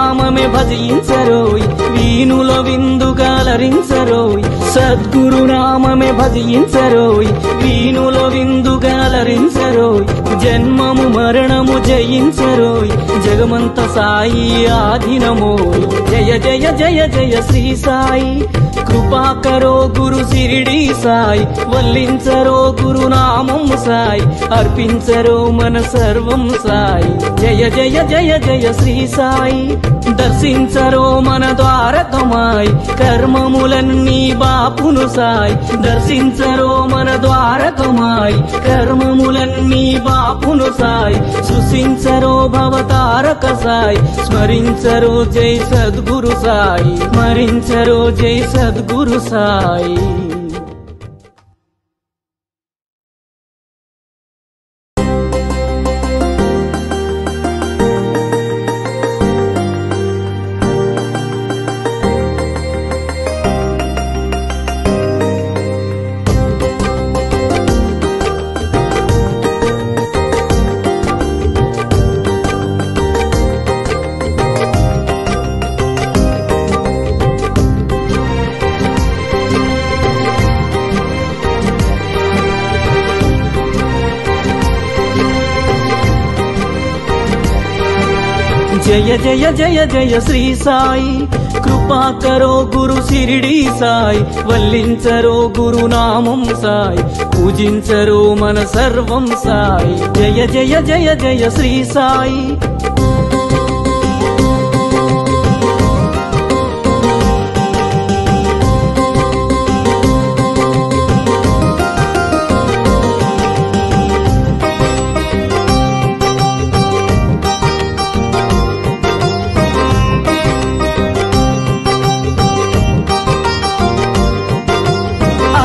నామమే భజించరోయ్ వీణుల విందుగాలరించరోయ్ సద్గురు నామమే భజించరోయ్ వీణుల విందుగాలరించరోయ్ జన్మము మరణము జయించరోయ్ జగమంత సాయి ఆధీనమోయ్ జయ జయ జయ జయ శ్రీ సాయి కృపాకరో గురు సిరిడి సాయి వల్లించరో గురు నామం సాయి అర్పించరో మన సర్వం సాయి జయ జయ జయ జయ శ్రీ సాయి దర్శించరో మన ద్వారకమాయ్ కర్మములన్నీ బాపును సాయి దర్శించరో మన ద్వారకమాయ్ కర్మములన్నీ బాపును సాయి సృశించరో భవతారక సాయి స్మరించరో జై సద్గురు సాయి స్మరించరో జై సద్గురు సాయి జయ జయ జయ జయ శ్రీ సాయి కృపాకరో గురు సిరిడి సాయి వల్లించరో గురు నామం సాయి పూజించరో మన సర్వం సాయి జయ జయ జయ జయ శ్రీ సాయి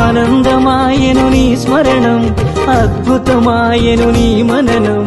ఆనందమాయను నీ స్మరణం అద్భుతమాయను నీ మననం